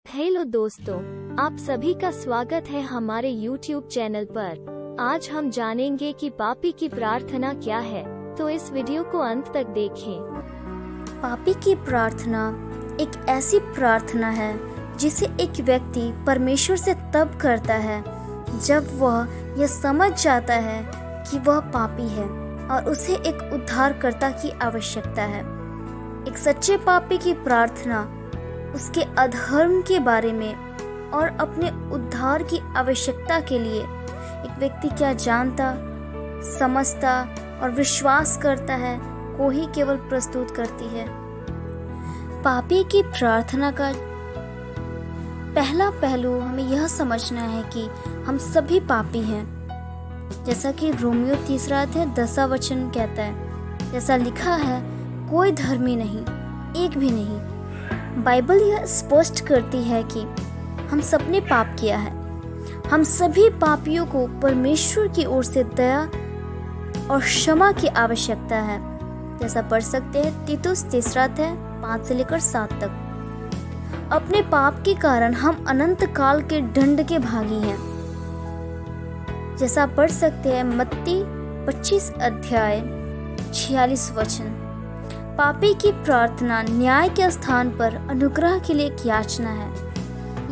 Hello दोस्तों, आप सभी का स्वागत है हमारे YouTube चैनल पर। आज हम जानेंगे कि पापी की प्रार्थना क्या है, तो इस वीडियो को अंत तक देखें। पापी की प्रार्थना एक ऐसी प्रार्थना है जिसे एक व्यक्ति परमेश्वर से तब करता है जब वह यह समझ जाता है कि वह पापी है और उसे एक उद्धारकर्ता की आवश्यकता है। एक सच्चे पापी की प्रार्थना उसके अधर्म के बारे में और अपने उद्धार की आवश्यकता के लिए एक व्यक्ति क्या जानता, समझता और विश्वास करता है को ही केवल प्रस्तुत करती है। पापी की प्रार्थना का पहला पहलू हमें यह समझना है कि हम सभी पापी हैं, जैसा कि रोमियो 3:10 कहता है। जैसा लिखा है, कोई धर्मी नहीं, एक भी नहीं। बाइबल यह स्पष्ट करती है कि हम सबने पाप किया है। हम सभी पापियों को परमेश्वर की ओर से दया और क्षमा की आवश्यकता है। जैसा पढ़ सकते हैं तीतुस 3:5-7 तक। अपने पाप के कारण हम अनंत काल के दंड के भागी हैं। जैसा पढ़ सकते हैं मत्ती 25:46। पापी की प्रार्थना न्याय के स्थान पर अनुग्रह के लिए एक याचना है।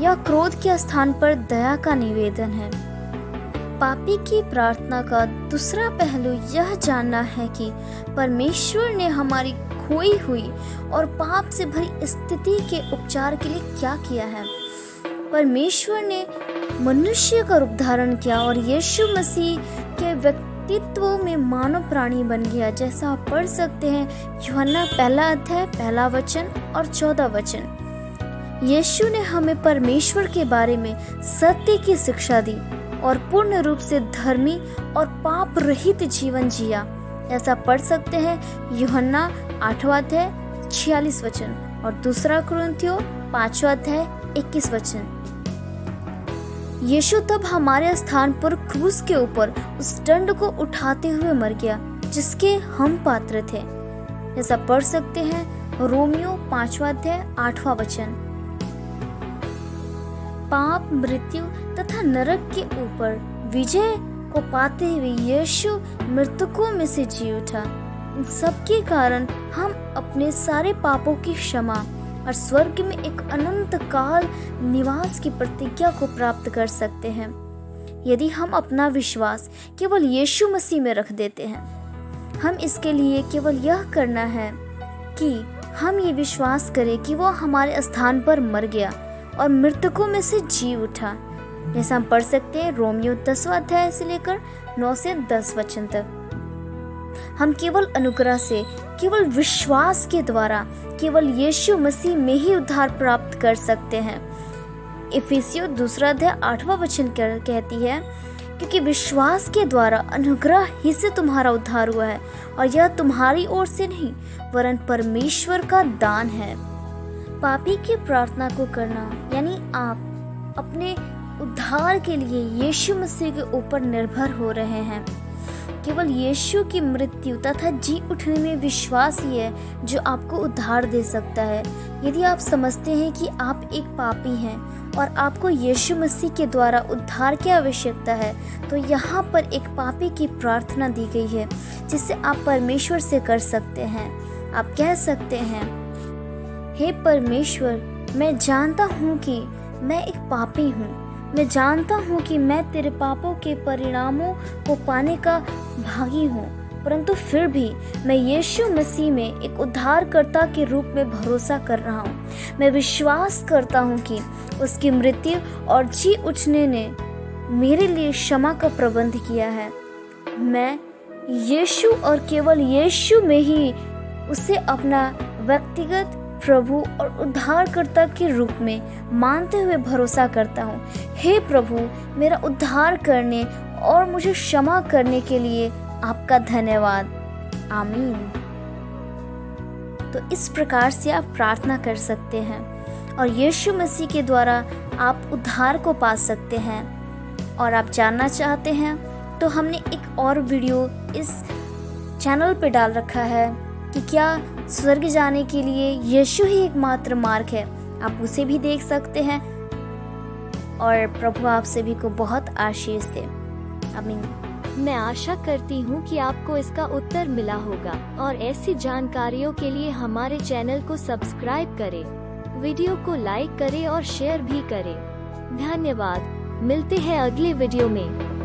यह क्रोध के स्थान पर दया का निवेदन है। पापी की प्रार्थना का दूसरा पहलू यह जानना है कि परमेश्वर ने हमारी खोई हुई और पाप से भरी स्थिति के उपचार के लिए क्या किया है। परमेश्वर ने मनुष्य का रूप धारण किया और यीशु मसीह के व्यक्तित्व में मानव प्राणी बन गया। जैसा आप पढ़ सकते हैं यूहन्ना 1:1 और 14। यीशु ने हमें परमेश्वर के बारे में सत्य की शिक्षा दी और पूर्ण रूप से धर्मी और पाप रहित जीवन जिया। ऐसा पढ़ सकते हैं यूहन्ना 8:46 और 2 कुरिन्थियों 5:21। यीशु तब हमारे स्थान पर क्रूस के ऊपर उस दंड को उठाते हुए मर गया जिसके हम पात्र थे। जैसा पढ़ सकते हैं रोमियो 5:8। पाप, मृत्यु तथा नरक के ऊपर विजय को पाते हुए यीशु मृतकों में से जी उठा। इन सब के कारण हम अपने सारे पापों की क्षमा और स्वर्ग में एक अनंत काल निवास की प्रतिज्ञा को प्राप्त कर सकते हैं यदि हम अपना विश्वास केवल यीशु मसीह में रख देते हैं। हम इसके लिए केवल यह करना है कि हम ये विश्वास करें कि वो हमारे स्थान पर मर गया और मृतकों में से जी उठा। जैसा हम पढ़ सकते हैं रोमियो 10 से लेकर 9-10 तक। हम केवल अनुग्रह से, केवल विश्वास के द्वारा, केवल यीशु मसीह में ही उद्धार प्राप्त कर सकते हैं। इफिसियों 2:8 कहती है, क्योंकि विश्वास के द्वारा अनुग्रह ही से तुम्हारा उद्धार हुआ है और यह तुम्हारी ओर से नहीं वरन परमेश्वर का दान है। पापी की प्रार्थना को करना यानी आप अपने उद्धार के लिए यीशु मसीह के ऊपर निर्भर हो रहे हैं। केवल यीशु की मृत्यु तथा जी उठने में विश्वास ही है जो आपको उद्धार दे सकता है। यदि आप समझते हैं कि आप एक पापी हैं और आपको यीशु मसीह के द्वारा उद्धार की आवश्यकता है, तो यहाँ पर एक पापी की प्रार्थना दी गई है जिसे आप परमेश्वर से कर सकते हैं। आप कह सकते हैं, हे परमेश्वर, मैं जानता हूँ कि मैं एक पापी हूँ। मैं जानता हूँ कि मैं तेरे पापों के परिणामों को पाने का भागी हूँ, परंतु फिर भी मैं यीशु मसीह में एक उद्धारकर्ता के रूप में भरोसा कर रहा हूँ। मैं विश्वास करता हूँ कि उसकी मृत्यु और जी उठने ने मेरे लिए क्षमा का प्रबंध किया है। मैं यीशु और केवल यीशु में ही उसे अपना व्यक्तिगत प्रभु और उद्धारकर्ता के रूप में मानते हुए भरोसा करता हूँ। हे प्रभु, मेरा उद्धार करने और मुझे क्षमा करने के लिए आपका धन्यवाद। आमीन। तो इस प्रकार से आप प्रार्थना कर सकते हैं और यीशु मसीह के द्वारा आप उद्धार को पा सकते हैं। और आप जानना चाहते हैं तो हमने एक और वीडियो इस चैनल पे डाल रखा है कि क्या स्वर्ग जाने के लिए यीशु ही एकमात्र मार्ग है। आप उसे भी देख सकते हैं। और प्रभु आप सभी को बहुत आशीष दे। आमीन। मैं आशा करती हूँ कि आपको इसका उत्तर मिला होगा और ऐसी जानकारियों के लिए हमारे चैनल को सब्सक्राइब करें, वीडियो को लाइक करें और शेयर भी करें। धन्यवाद। मिलते हैं अगले वीडियो में।